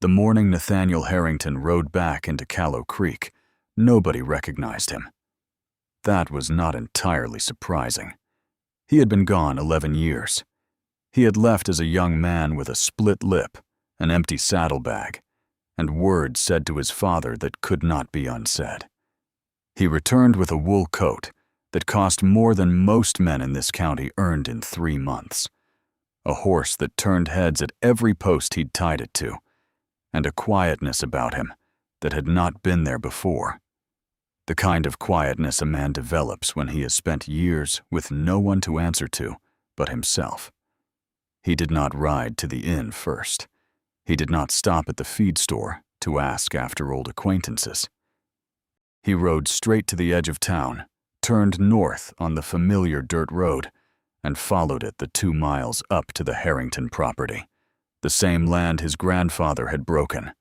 The morning Nathaniel Harrington rode back into Callow Creek, nobody recognized him. That was not entirely surprising. He had been gone 11 years. He had left as a young man with a split lip, an empty saddlebag, and words said to his father that could not be unsaid. He returned with a wool coat that cost more than most men in this county earned in 3 months, a horse that turned heads at every post he'd tied it to, and a quietness about him that had not been there before. The kind of quietness a man develops when he has spent years with no one to answer to but himself. He did not ride to the inn first. He did not stop at the feed store to ask after old acquaintances. He rode straight to the edge of town, turned north on the familiar dirt road, and followed it the 2 miles up to the Harrington property, the same land his grandfather had broken,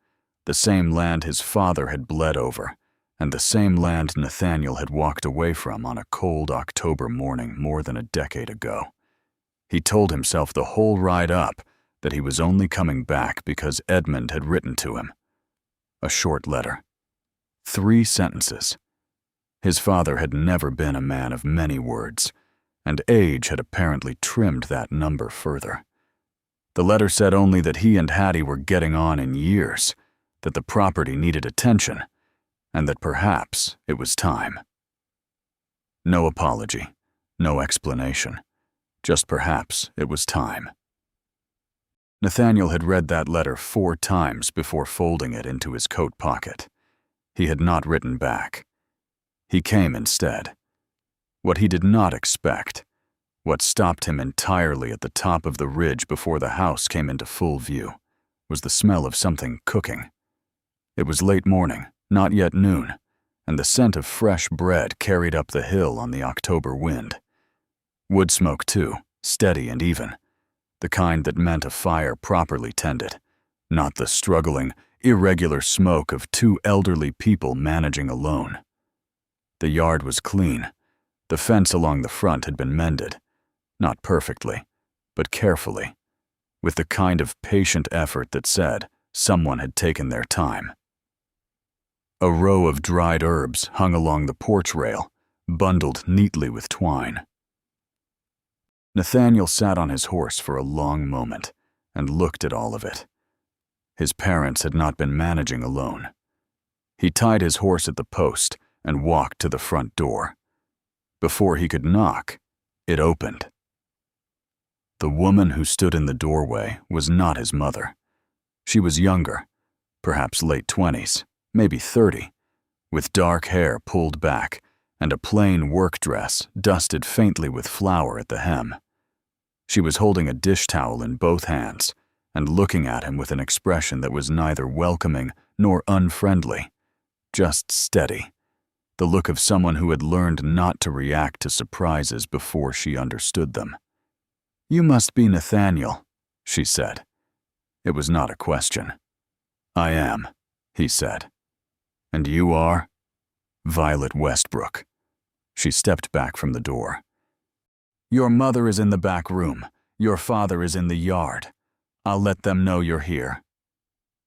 the same land his father had bled over, and the same land Nathaniel had walked away from on a cold October morning more than a decade ago. He told himself the whole ride up that he was only coming back because Edmund had written to him. A short letter. 3 sentences. His father had never been a man of many words, and age had apparently trimmed that number further. The letter said only that he and Hattie were getting on in years, that the property needed attention, and that perhaps it was time. No apology, no explanation, just perhaps it was time. Nathaniel had read that letter 4 times before folding it into his coat pocket. He had not written back. He came instead. What he did not expect, what stopped him entirely at the top of the ridge before the house came into full view, was the smell of something cooking. It was late morning, not yet noon, and the scent of fresh bread carried up the hill on the October wind. Wood smoke, too, steady and even, the kind that meant a fire properly tended, not the struggling, irregular smoke of 2 elderly people managing alone. The yard was clean. The fence along the front had been mended, not perfectly, but carefully, with the kind of patient effort that said someone had taken their time. A row of dried herbs hung along the porch rail, bundled neatly with twine. Nathaniel sat on his horse for a long moment and looked at all of it. His parents had not been managing alone. He tied his horse at the post and walked to the front door. Before he could knock, it opened. The woman who stood in the doorway was not his mother. She was younger, perhaps late 20s, maybe 30, with dark hair pulled back and a plain work dress dusted faintly with flour at the hem. She was holding a dish towel in both hands and looking at him with an expression that was neither welcoming nor unfriendly, just steady, the look of someone who had learned not to react to surprises before she understood them. "You must be Nathaniel," she said. It was not a question. "I am," he said. "And you are?" "Violet Westbrook." She stepped back from the door. "Your mother is in the back room. Your father is in the yard. I'll let them know you're here."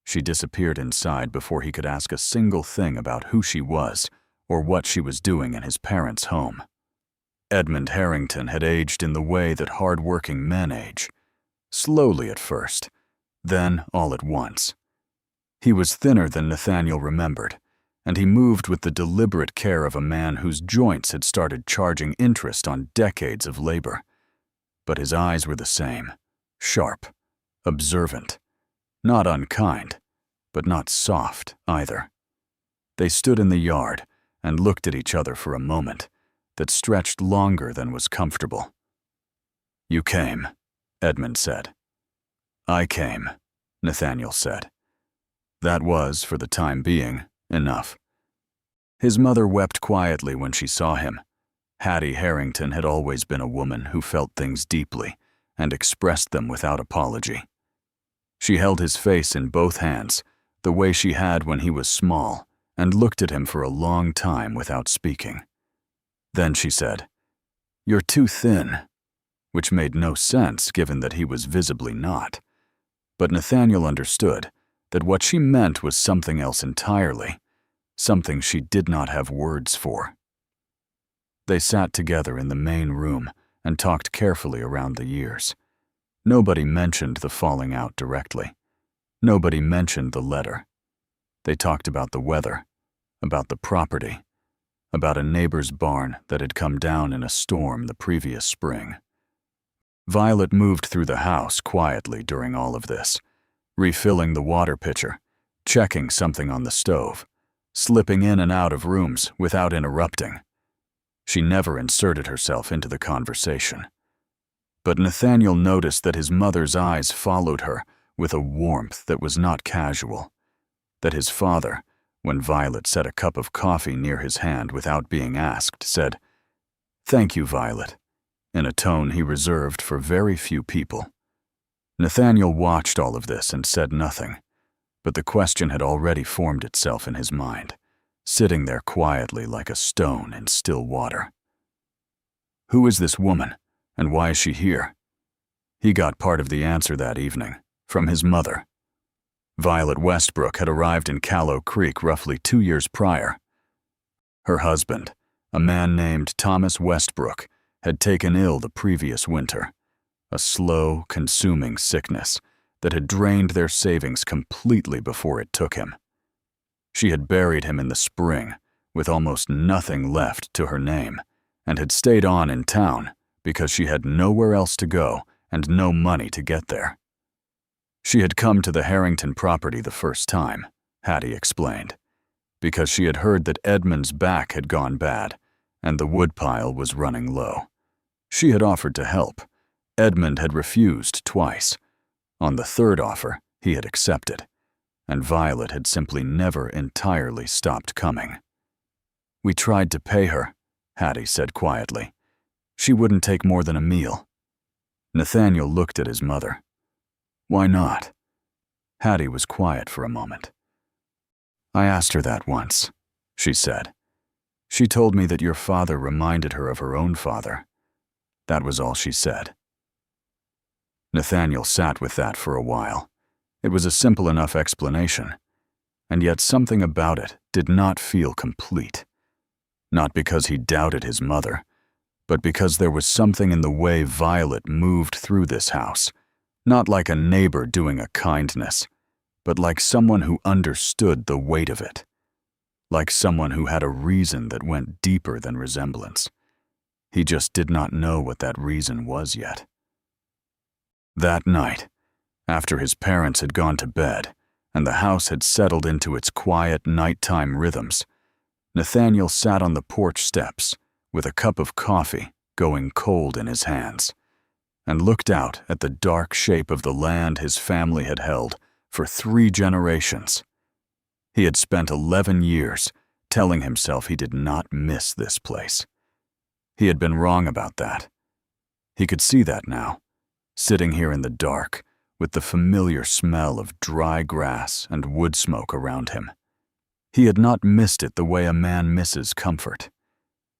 She disappeared inside before he could ask a single thing about who she was or what she was doing in his parents' home. Edmund Harrington had aged in the way that hard-working men age, slowly at first, then all at once. He was thinner than Nathaniel remembered, and he moved with the deliberate care of a man whose joints had started charging interest on decades of labor. But his eyes were the same, sharp, observant, not unkind, but not soft either. They stood in the yard and looked at each other for a moment that stretched longer than was comfortable. "You came," Edmund said. "I came," Nathaniel said. That was, for the time being, enough. His mother wept quietly when she saw him. Hattie Harrington had always been a woman who felt things deeply and expressed them without apology. She held his face in both hands, the way she had when he was small, and looked at him for a long time without speaking. Then she said, "You're too thin," which made no sense given that he was visibly not. But Nathaniel understood that what she meant was something else entirely, something she did not have words for. They sat together in the main room and talked carefully around the years. Nobody mentioned the falling out directly. Nobody mentioned the letter. They talked about the weather, about the property, about a neighbor's barn that had come down in a storm the previous spring. Violet moved through the house quietly during all of this, refilling the water pitcher, checking something on the stove, slipping in and out of rooms without interrupting. She never inserted herself into the conversation. But Nathaniel noticed that his mother's eyes followed her with a warmth that was not casual, that his father, when Violet set a cup of coffee near his hand without being asked, said, "Thank you, Violet," in a tone he reserved for very few people. Nathaniel watched all of this and said nothing, but the question had already formed itself in his mind, sitting there quietly like a stone in still water. Who is this woman, and why is she here? He got part of the answer that evening, from his mother. Violet Westbrook had arrived in Callow Creek roughly 2 years prior. Her husband, a man named Thomas Westbrook, had taken ill the previous winter, a slow, consuming sickness that had drained their savings completely before it took him. She had buried him in the spring, with almost nothing left to her name, and had stayed on in town because she had nowhere else to go and no money to get there. She had come to the Harrington property the first time, Hattie explained, because she had heard that Edmund's back had gone bad and the woodpile was running low. She had offered to help. Edmund had refused twice. On the third offer, he had accepted, and Violet had simply never entirely stopped coming. "We tried to pay her," Hattie said quietly. "She wouldn't take more than a meal." Nathaniel looked at his mother. "Why not?" Hattie was quiet for a moment. "I asked her that once," she said. "She told me that your father reminded her of her own father. That was all she said." Nathaniel sat with that for a while. It was a simple enough explanation, and yet something about it did not feel complete. Not because he doubted his mother, but because there was something in the way Violet moved through this house, not like a neighbor doing a kindness, but like someone who understood the weight of it, like someone who had a reason that went deeper than resemblance. He just did not know what that reason was yet. That night, after his parents had gone to bed and the house had settled into its quiet nighttime rhythms, Nathaniel sat on the porch steps with a cup of coffee going cold in his hands and looked out at the dark shape of the land his family had held for 3 generations. He had spent 11 years telling himself he did not miss this place. He had been wrong about that. He could see that now, sitting here in the dark with the familiar smell of dry grass and wood smoke around him. He had not missed it the way a man misses comfort.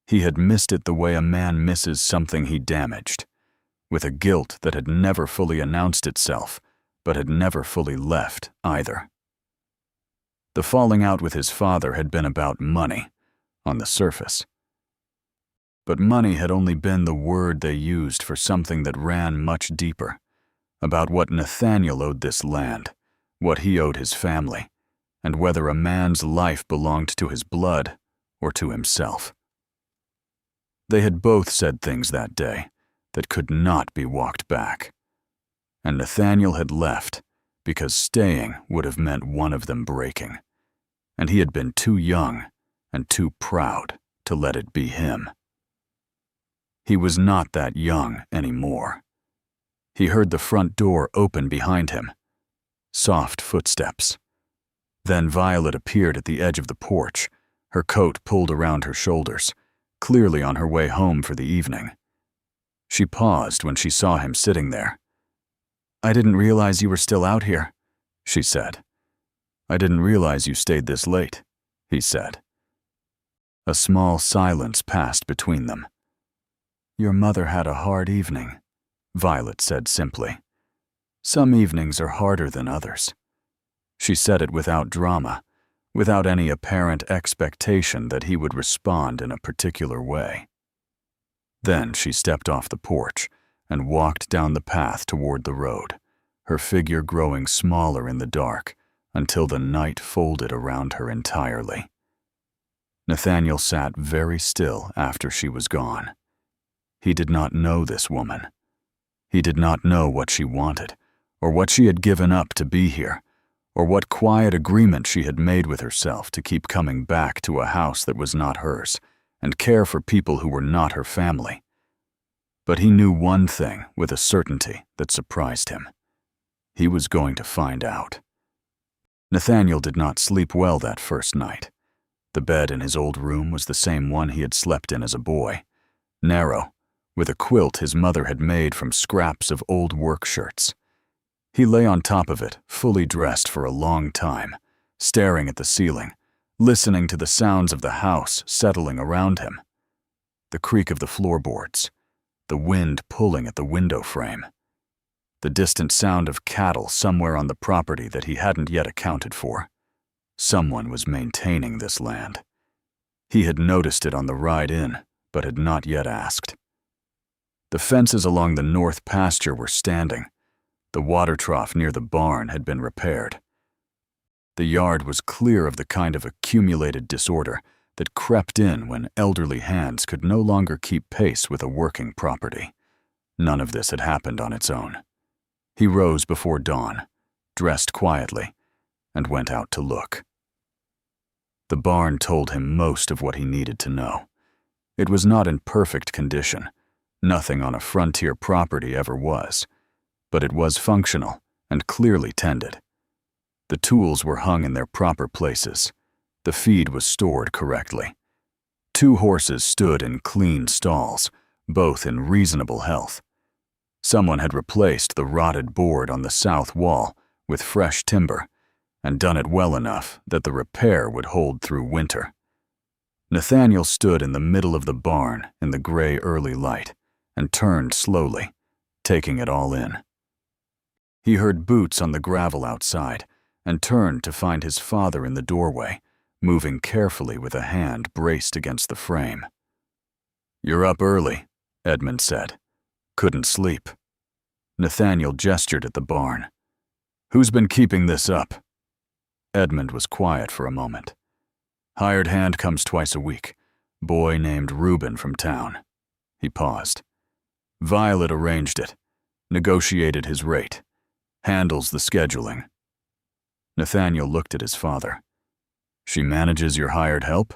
He had missed it the way a man misses something he damaged, with a guilt that had never fully announced itself, but had never fully left either. The falling out with his father had been about money, on the surface. But money had only been the word they used for something that ran much deeper, about what Nathaniel owed this land, what he owed his family, and whether a man's life belonged to his blood or to himself. They had both said things that day that could not be walked back, and Nathaniel had left because staying would have meant one of them breaking, and he had been too young and too proud to let it be him. He was not that young anymore. He heard the front door open behind him. Soft footsteps. Then Violet appeared at the edge of the porch, her coat pulled around her shoulders, clearly on her way home for the evening. She paused when she saw him sitting there. "I didn't realize you were still out here," she said. "I didn't realize you stayed this late," he said. A small silence passed between them. "Your mother had a hard evening," Violet said simply. "Some evenings are harder than others." She said it without drama, without any apparent expectation that he would respond in a particular way. Then she stepped off the porch and walked down the path toward the road, her figure growing smaller in the dark until the night folded around her entirely. Nathaniel sat very still after she was gone. He did not know this woman. He did not know what she wanted, or what she had given up to be here, or what quiet agreement she had made with herself to keep coming back to a house that was not hers and care for people who were not her family. But he knew one thing with a certainty that surprised him. He was going to find out. Nathaniel did not sleep well that first night. The bed in his old room was the same one he had slept in as a boy, narrow, with a quilt his mother had made from scraps of old work shirts. He lay on top of it, fully dressed for a long time, staring at the ceiling, listening to the sounds of the house settling around him. The creak of the floorboards, the wind pulling at the window frame, the distant sound of cattle somewhere on the property that he hadn't yet accounted for. Someone was maintaining this land. He had noticed it on the ride in, but had not yet asked. The fences along the north pasture were standing. The water trough near the barn had been repaired. The yard was clear of the kind of accumulated disorder that crept in when elderly hands could no longer keep pace with a working property. None of this had happened on its own. He rose before dawn, dressed quietly, and went out to look. The barn told him most of what he needed to know. It was not in perfect condition. Nothing on a frontier property ever was. But it was functional and clearly tended. The tools were hung in their proper places. The feed was stored correctly. 2 horses stood in clean stalls, both in reasonable health. Someone had replaced the rotted board on the south wall with fresh timber and done it well enough that the repair would hold through winter. Nathaniel stood in the middle of the barn in the gray early light and turned slowly, taking it all in. He heard boots on the gravel outside and turned to find his father in the doorway, moving carefully with a hand braced against the frame. "You're up early," Edmund said. "Couldn't sleep." Nathaniel gestured at the barn. "Who's been keeping this up?" Edmund was quiet for a moment. "Hired hand comes twice a week. Boy named Reuben from town." He paused. "Violet arranged it, negotiated his rate. Handles the scheduling." Nathaniel looked at his father. "She manages your hired help?"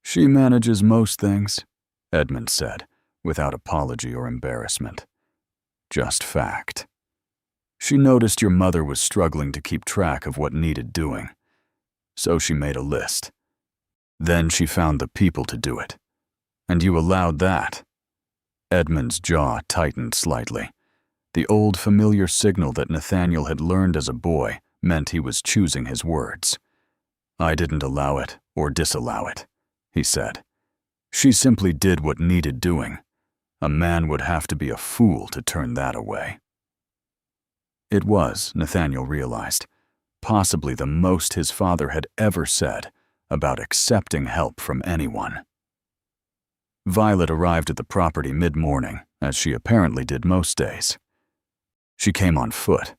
"She manages most things," Edmund said, without apology or embarrassment. Just fact. "She noticed your mother was struggling to keep track of what needed doing. So she made a list. Then she found the people to do it. And you allowed that." Edmund's jaw tightened slightly. The old familiar signal that Nathaniel had learned as a boy meant he was choosing his words. "I didn't allow it or disallow it," he said. "She simply did what needed doing. A man would have to be a fool to turn that away." It was, Nathaniel realized, possibly the most his father had ever said about accepting help from anyone. Violet arrived at the property mid-morning, as she apparently did most days. She came on foot,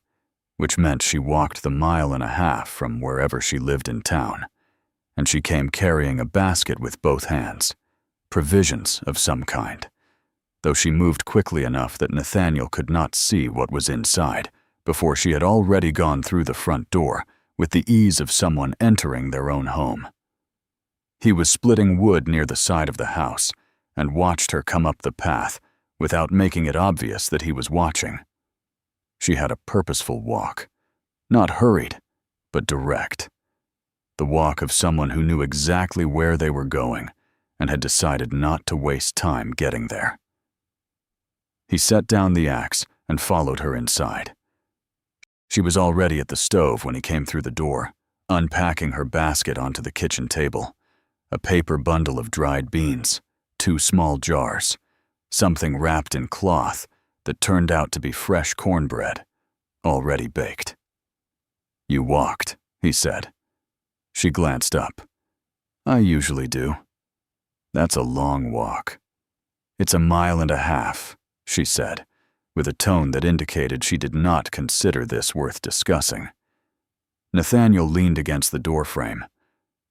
which meant she walked the 1.5 miles from wherever she lived in town, and she came carrying a basket with both hands, provisions of some kind, though she moved quickly enough that Nathaniel could not see what was inside before she had already gone through the front door with the ease of someone entering their own home. He was splitting wood near the side of the house and watched her come up the path without making it obvious that he was watching. She had a purposeful walk, not hurried, but direct. The walk of someone who knew exactly where they were going and had decided not to waste time getting there. He set down the axe and followed her inside. She was already at the stove when he came through the door, unpacking her basket onto the kitchen table, a paper bundle of dried beans, 2 small jars, something wrapped in cloth that turned out to be fresh cornbread, already baked. You walked, he said. She glanced up. I usually do. That's a long walk. It's 1.5 miles, she said, with a tone that indicated she did not consider this worth discussing. Nathaniel leaned against the doorframe.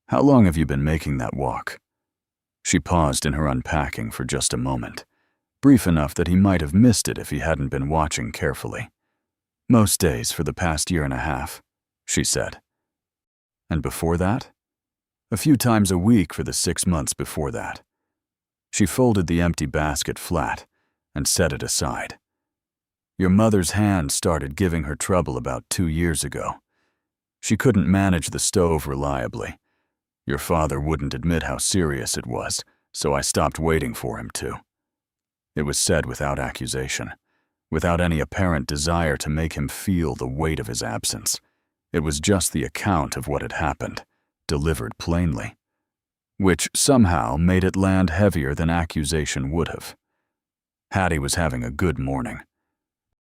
How long have you been making that walk? She paused in her unpacking for just a moment, brief enough that he might have missed it if he hadn't been watching carefully. Most days for the past 1.5 years, she said. And before that? A few times a week for the 6 months before that. She folded the empty basket flat and set it aside. Your mother's hand started giving her trouble about 2 years ago. She couldn't manage the stove reliably. Your father wouldn't admit how serious it was, so I stopped waiting for him to. It was said without accusation, without any apparent desire to make him feel the weight of his absence. It was just the account of what had happened, delivered plainly, which somehow made it land heavier than accusation would have. Hattie was having a good morning.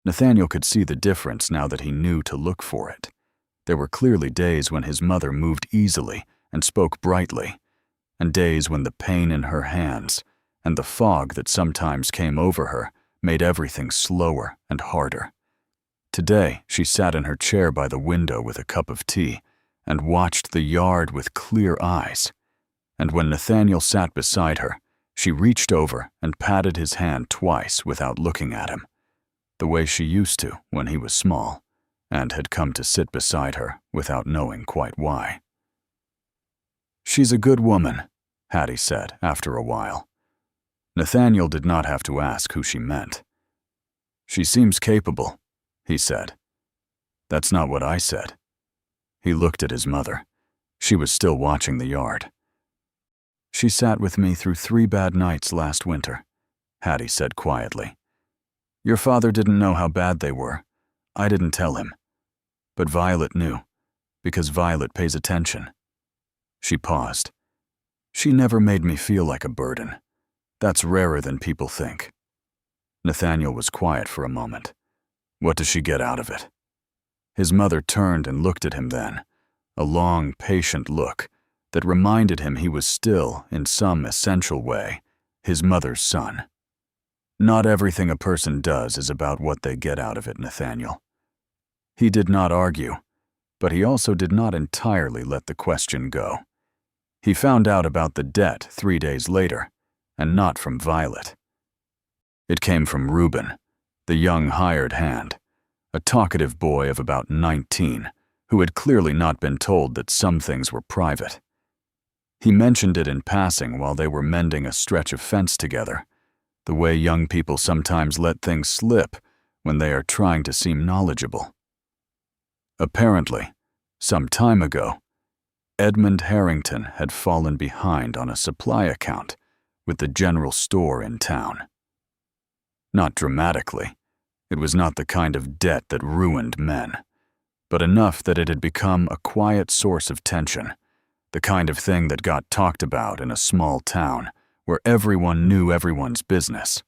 Nathaniel could see the difference now that he knew to look for it. There were clearly days when his mother moved easily and spoke brightly, and days when the pain in her hands and the fog that sometimes came over her made everything slower and harder. Today, she sat in her chair by the window with a cup of tea and watched the yard with clear eyes. And when Nathaniel sat beside her, she reached over and patted his hand twice without looking at him, the way she used to when he was small, and had come to sit beside her without knowing quite why. She's a good woman, Hattie said after a while. Nathaniel did not have to ask who she meant. She seems capable, he said. That's not what I said. He looked at his mother. She was still watching the yard. She sat with me through 3 bad nights last winter, Hattie said quietly. Your father didn't know how bad they were. I didn't tell him. But Violet knew, because Violet pays attention. She paused. She never made me feel like a burden. That's rarer than people think. Nathaniel was quiet for a moment. What does she get out of it? His mother turned and looked at him then, a long, patient look that reminded him he was still, in some essential way, his mother's son. Not everything a person does is about what they get out of it, Nathaniel. He did not argue, but he also did not entirely let the question go. He found out about the debt 3 days later, and not from Violet. It came from Reuben, the young hired hand, a talkative boy of about 19, who had clearly not been told that some things were private. He mentioned it in passing while they were mending a stretch of fence together, the way young people sometimes let things slip when they are trying to seem knowledgeable. Apparently, some time ago, Edmund Harrington had fallen behind on a supply account with the general store in town. Not dramatically. It was not the kind of debt that ruined men, but enough that it had become a quiet source of tension, the kind of thing that got talked about in a small town where everyone knew everyone's business.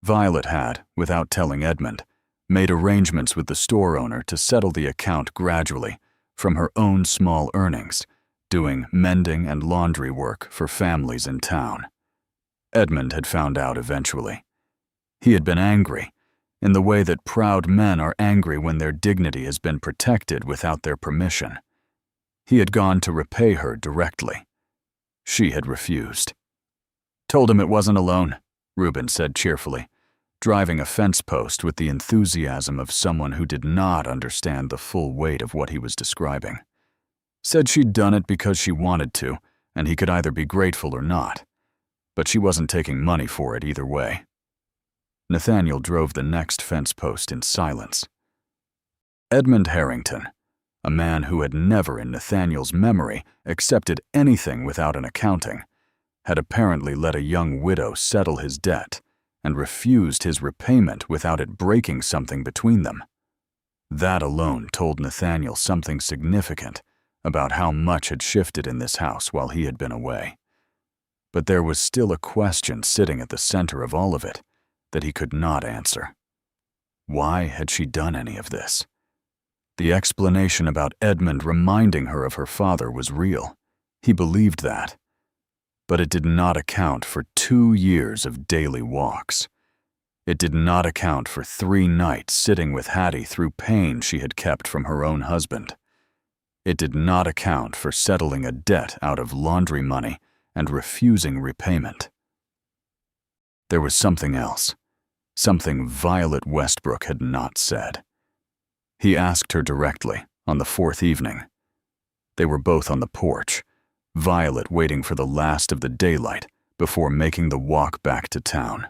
Violet had, without telling Edmund, made arrangements with the store owner to settle the account gradually from her own small earnings, doing mending and laundry work for families in town. Edmund had found out eventually. He had been angry, in the way that proud men are angry when their dignity has been protected without their permission. He had gone to repay her directly. She had refused. Told him it wasn't a loan, Reuben said cheerfully, driving a fence post with the enthusiasm of someone who did not understand the full weight of what he was describing. Said she'd done it because she wanted to, and he could either be grateful or not. But she wasn't taking money for it either way. Nathaniel drove the next fence post in silence. Edmund Harrington, a man who had never in Nathaniel's memory accepted anything without an accounting, had apparently let a young widow settle his debt and refused his repayment without it breaking something between them. That alone told Nathaniel something significant about how much had shifted in this house while he had been away. But there was still a question sitting at the center of all of it that he could not answer. Why had she done any of this? The explanation about Edmund reminding her of her father was real. He believed that. But it did not account for 2 years of daily walks. It did not account for 3 nights sitting with Hattie through pain she had kept from her own husband. It did not account for settling a debt out of laundry money and refusing repayment. There was something else, something Violet Westbrook had not said. He asked her directly on the 4th evening. They were both on the porch, Violet waiting for the last of the daylight before making the walk back to town.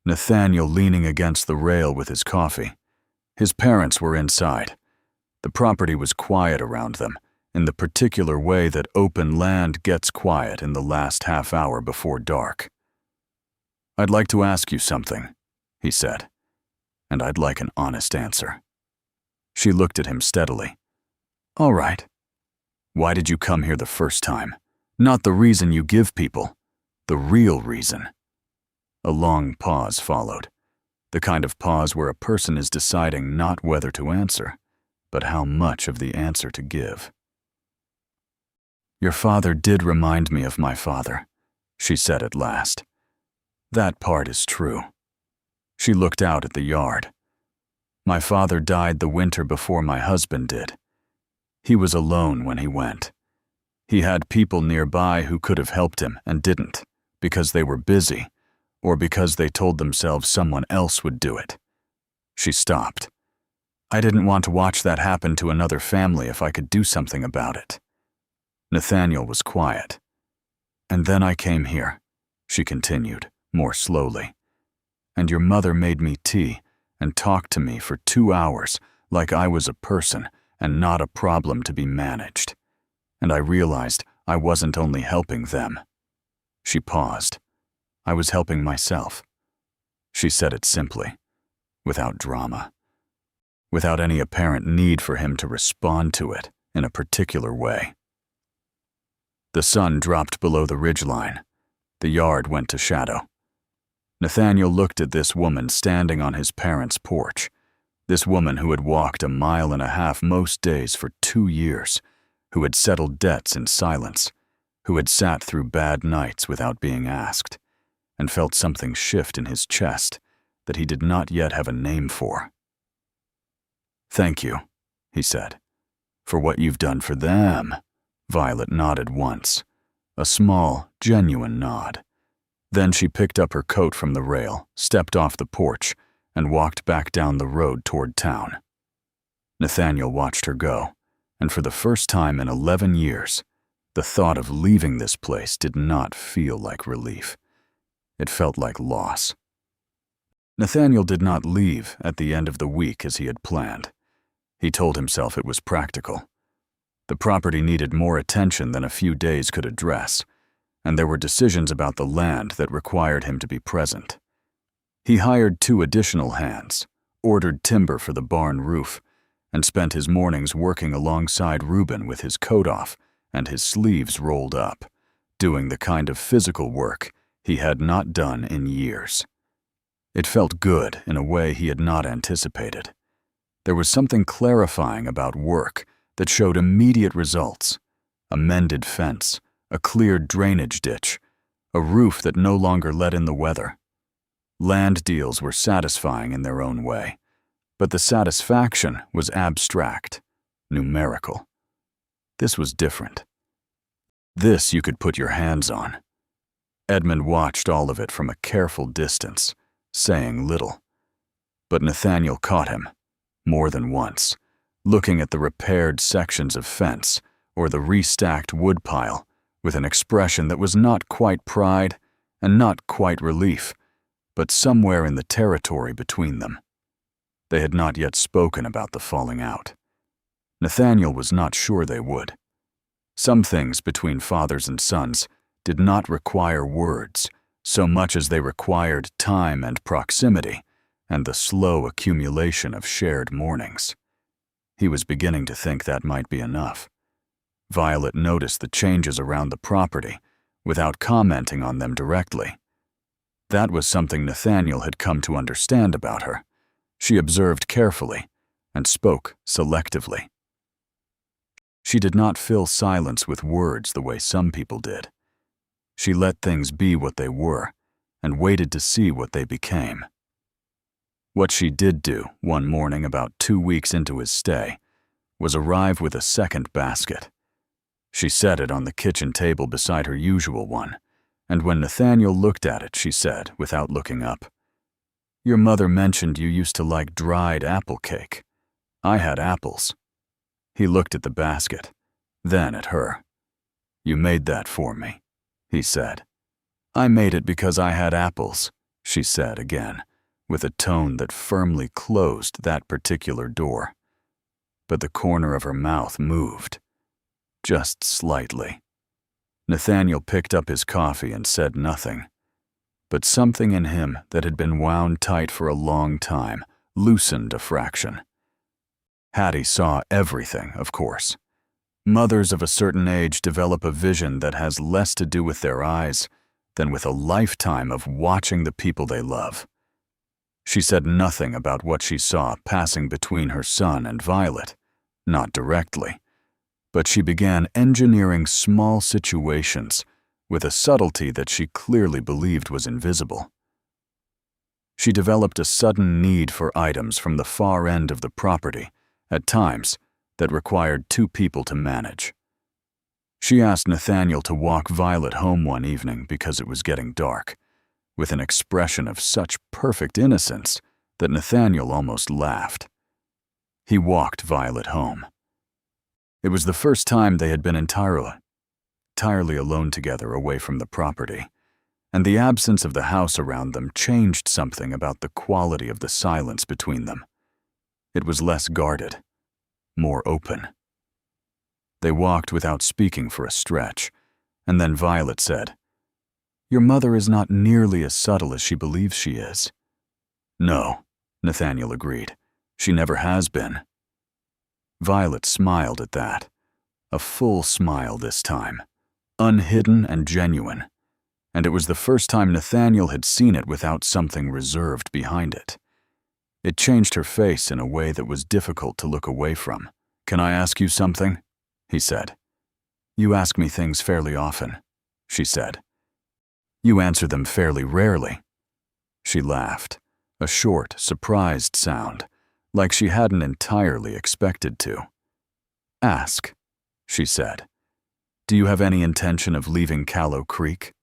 Nathaniel leaning against the rail with his coffee. His parents were inside. The property was quiet around them, in the particular way that open land gets quiet in the last half hour before dark. "I'd like to ask you something," he said, "and I'd like an honest answer." She looked at him steadily. "All right. Why did you come here the first time? Not the reason you give people, the real reason." A long pause followed, the kind of pause where a person is deciding not whether to answer, but how much of the answer to give. "Your father did remind me of my father," she said at last. "That part is true." She looked out at the yard. "My father died the winter before my husband did. He was alone when he went. He had people nearby who could have helped him and didn't, because they were busy, or because they told themselves someone else would do it." She stopped. "I didn't want to watch that happen to another family if I could do something about it." Nathaniel was quiet. "And then I came here," she continued, more slowly. "And your mother made me tea and talked to me for 2 hours like I was a person and not a problem to be managed. And I realized I wasn't only helping them." She paused. "I was helping myself." She said it simply, without drama, without any apparent need for him to respond to it in a particular way. The sun dropped below the ridgeline. The yard went to shadow. Nathaniel looked at this woman standing on his parents' porch, this woman who had walked 1.5 miles most days for 2 years, who had settled debts in silence, who had sat through bad nights without being asked, and felt something shift in his chest that he did not yet have a name for. "Thank you," he said, "for what you've done for them." Violet nodded once, a small, genuine nod. Then she picked up her coat from the rail, stepped off the porch, and walked back down the road toward town. Nathaniel watched her go, and for the first time in 11 years, the thought of leaving this place did not feel like relief. It felt like loss. Nathaniel did not leave at the end of the week as he had planned. He told himself it was practical. The property needed more attention than a few days could address, and there were decisions about the land that required him to be present. He hired 2 additional hands, ordered timber for the barn roof, and spent his mornings working alongside Reuben with his coat off and his sleeves rolled up, doing the kind of physical work he had not done in years. It felt good in a way he had not anticipated. There was something clarifying about work that showed immediate results: a mended fence, a cleared drainage ditch, a roof that no longer let in the weather. Land deals were satisfying in their own way, but the satisfaction was abstract, numerical. This was different. This you could put your hands on. Edmund watched all of it from a careful distance, saying little. But Nathaniel caught him, more than once, looking at the repaired sections of fence or the restacked woodpile with an expression that was not quite pride and not quite relief, but somewhere in the territory between them. They had not yet spoken about the falling out. Nathaniel was not sure they would. Some things between fathers and sons did not require words so much as they required time and proximity and the slow accumulation of shared mornings. He was beginning to think that might be enough. Violet noticed the changes around the property without commenting on them directly. That was something Nathaniel had come to understand about her. She observed carefully, and spoke selectively. She did not fill silence with words the way some people did. She let things be what they were and waited to see what they became. What she did do one morning about 2 weeks into his stay was arrive with a second basket. She set it on the kitchen table beside her usual one, and when Nathaniel looked at it, she said, without looking up, "Your mother mentioned you used to like dried apple cake. I had apples." He looked at the basket, then at her. "You made that for me," he said. "I made it because I had apples," she said again, with a tone that firmly closed that particular door. But the corner of her mouth moved, just slightly. Nathaniel picked up his coffee and said nothing, but something in him that had been wound tight for a long time loosened a fraction. Hattie saw everything, of course. Mothers of a certain age develop a vision that has less to do with their eyes than with a lifetime of watching the people they love. She said nothing about what she saw passing between her son and Violet, not directly, but she began engineering small situations with a subtlety that she clearly believed was invisible. She developed a sudden need for items from the far end of the property, at times, that required 2 people to manage. She asked Nathaniel to walk Violet home one evening because it was getting dark, with an expression of such perfect innocence that Nathaniel almost laughed. He walked Violet home. It was the first time they had been entirely alone together away from the property, and the absence of the house around them changed something about the quality of the silence between them. It was less guarded, more open. They walked without speaking for a stretch, and then Violet said, "Your mother is not nearly as subtle as she believes she is." "No," Nathaniel agreed. "She never has been." Violet smiled at that, a full smile this time, unhidden and genuine, and it was the first time Nathaniel had seen it without something reserved behind it. It changed her face in a way that was difficult to look away from. "Can I ask you something?" he said. "You ask me things fairly often," she said. "You answer them fairly rarely." She laughed, a short, surprised sound, like she hadn't entirely expected to. "Ask," she said. "Do you have any intention of leaving Callow Creek?"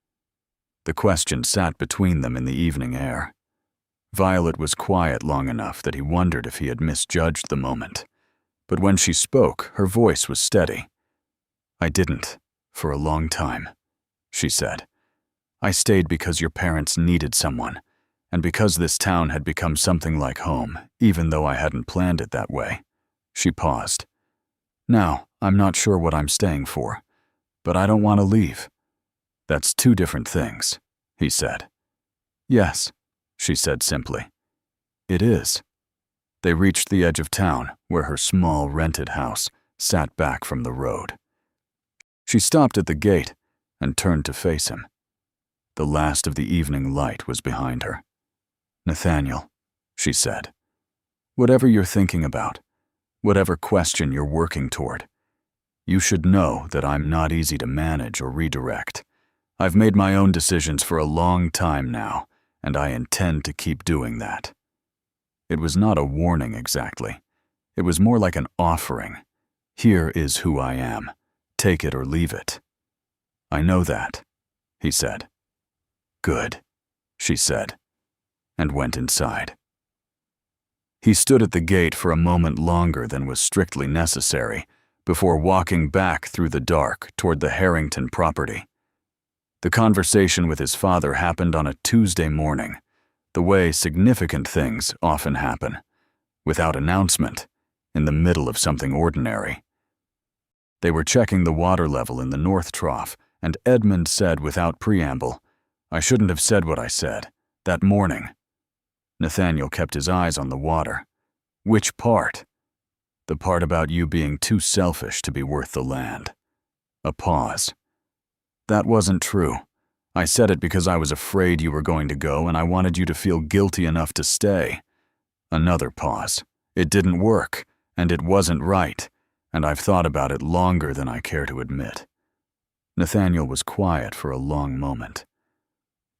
The question sat between them in the evening air. Violet was quiet long enough that he wondered if he had misjudged the moment. But when she spoke, her voice was steady. "I didn't, for a long time," she said. "I stayed because your parents needed someone, and because this town had become something like home, even though I hadn't planned it that way." She paused. "Now, I'm not sure what I'm staying for, but I don't want to leave." "That's 2 different things," he said. "Yes," she said simply. "It is." They reached the edge of town, where her small rented house sat back from the road. She stopped at the gate and turned to face him. The last of the evening light was behind her. "Nathaniel," she said, "whatever you're thinking about, whatever question you're working toward, you should know that I'm not easy to manage or redirect. I've made my own decisions for a long time now, and I intend to keep doing that." It was not a warning exactly. It was more like an offering. "Here is who I am. Take it or leave it." "I know that," he said. "Good," she said, and went inside. He stood at the gate for a moment longer than was strictly necessary before walking back through the dark toward the Harrington property. The conversation with his father happened on a Tuesday morning, the way significant things often happen, without announcement, in the middle of something ordinary. They were checking the water level in the North Trough, and Edmund said without preamble, "I shouldn't have said what I said, that morning." Nathaniel kept his eyes on the water. "Which part?" "The part about you being too selfish to be worth the land." A pause. "That wasn't true. I said it because I was afraid you were going to go and I wanted you to feel guilty enough to stay." Another pause, It didn't work, and it wasn't right, and I've thought about it longer than I care to admit." Nathaniel was quiet for a long moment.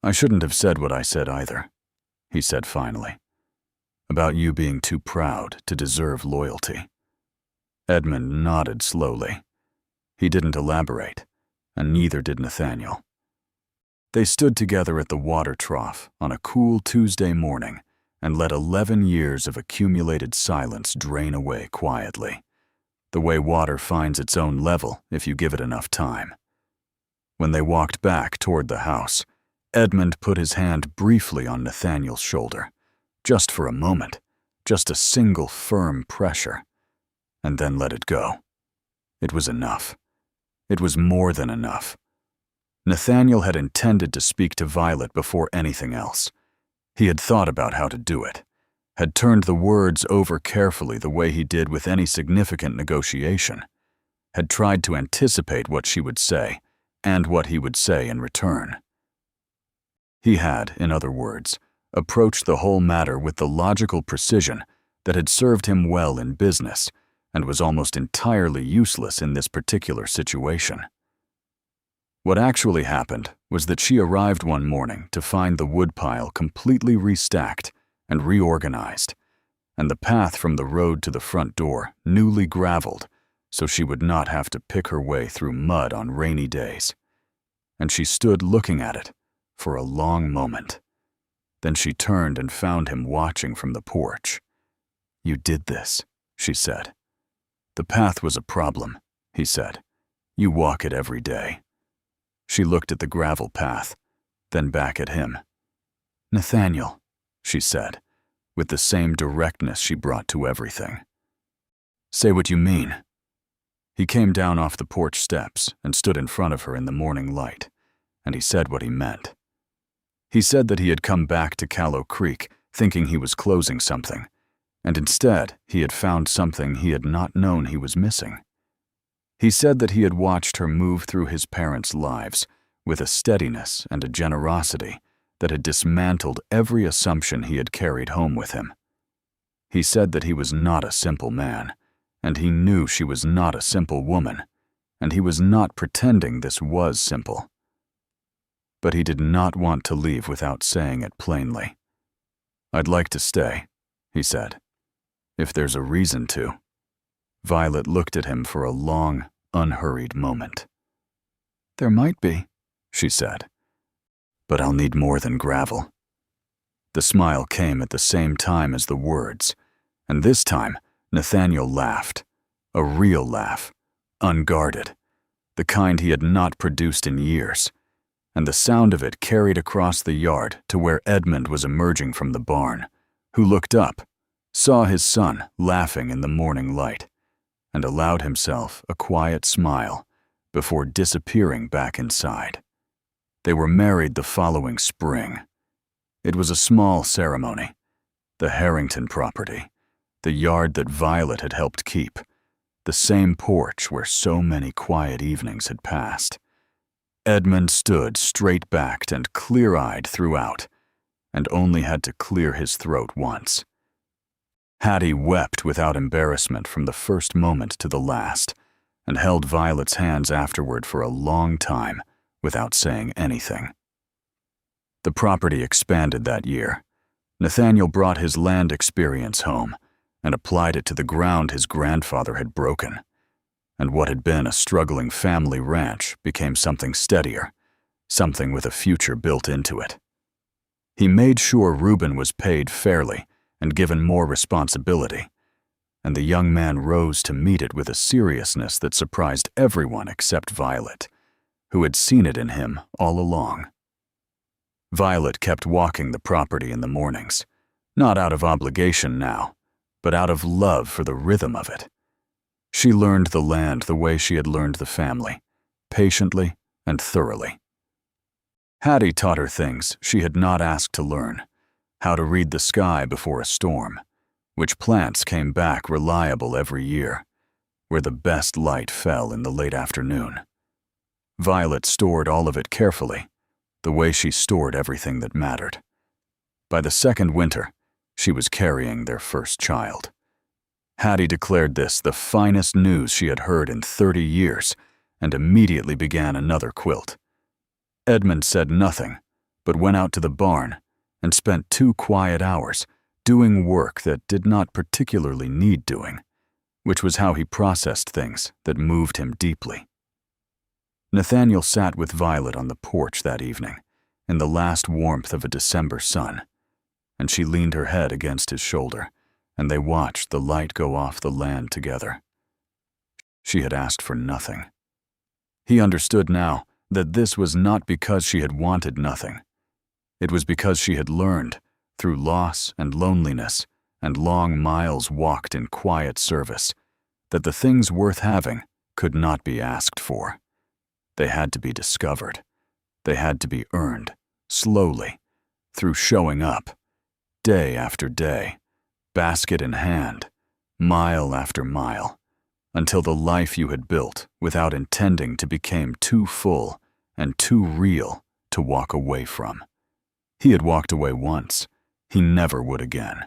"I shouldn't have said what I said either," he said finally, "about you being too proud to deserve loyalty." Edmund nodded slowly. He didn't elaborate, and neither did Nathaniel. They stood together at the water trough on a cool Tuesday morning and let 11 years of accumulated silence drain away quietly, the way water finds its own level if you give it enough time. When they walked back toward the house, Edmund put his hand briefly on Nathaniel's shoulder, just for a moment, just a single firm pressure, and then let it go. It was enough. It was more than enough. Nathaniel had intended to speak to Violet before anything else. He had thought about how to do it, had turned the words over carefully the way he did with any significant negotiation, had tried to anticipate what she would say and what he would say in return. He had, in other words, approached the whole matter with the logical precision that had served him well in business and was almost entirely useless in this particular situation. What actually happened was that she arrived one morning to find the woodpile completely restacked and reorganized, and the path from the road to the front door newly graveled so she would not have to pick her way through mud on rainy days. And she stood looking at it for a long moment. Then she turned and found him watching from the porch. "You did this," she said. "The path was a problem," he said. "You walk it every day." She looked at the gravel path, then back at him. "Nathaniel," she said, with the same directness she brought to everything. "Say what you mean." He came down off the porch steps and stood in front of her in the morning light, and he said what he meant. He said that he had come back to Callow Creek thinking he was closing something, and instead he had found something he had not known he was missing. He said that he had watched her move through his parents' lives with a steadiness and a generosity that had dismantled every assumption he had carried home with him. He said that he was not a simple man, and he knew she was not a simple woman, and he was not pretending this was simple. But he did not want to leave without saying it plainly. "I'd like to stay," he said, "if there's a reason to." Violet looked at him for a long, unhurried moment. "There might be," she said, "but I'll need more than gravel." The smile came at the same time as the words, and this time Nathaniel laughed, a real laugh, unguarded, the kind he had not produced in years, and the sound of it carried across the yard to where Edmund was emerging from the barn, who looked up, saw his son laughing in the morning light, and allowed himself a quiet smile before disappearing back inside. They were married the following spring. It was a small ceremony. The Harrington property, the yard that Violet had helped keep, the same porch where so many quiet evenings had passed. Edmund stood straight-backed and clear-eyed throughout, and only had to clear his throat once. Hattie wept without embarrassment from the first moment to the last, and held Violet's hands afterward for a long time without saying anything. The property expanded that year. Nathaniel brought his land experience home and applied it to the ground his grandfather had broken, and what had been a struggling family ranch became something steadier, something with a future built into it. He made sure Reuben was paid fairly and given more responsibility, and the young man rose to meet it with a seriousness that surprised everyone except Violet, who had seen it in him all along. Violet kept walking the property in the mornings, not out of obligation now, but out of love for the rhythm of it. She learned the land the way she had learned the family, patiently and thoroughly. Hattie taught her things she had not asked to learn, how to read the sky before a storm, which plants came back reliable every year, where the best light fell in the late afternoon. Violet stored all of it carefully, the way she stored everything that mattered. By the second winter, she was carrying their first child. Hattie declared this the finest news she had heard in 30 years and immediately began another quilt. Edmund said nothing, but went out to the barn and spent 2 quiet hours doing work that did not particularly need doing, which was how he processed things that moved him deeply. Nathaniel sat with Violet on the porch that evening, in the last warmth of a December sun, and she leaned her head against his shoulder, and they watched the light go off the land together. She had asked for nothing. He understood now that this was not because she had wanted nothing. It was because she had learned, through loss and loneliness and long miles walked in quiet service, that the things worth having could not be asked for. They had to be discovered. They had to be earned, slowly, through showing up, day after day, basket in hand, mile after mile, until the life you had built without intending to became too full and too real to walk away from. He had walked away once. He never would again.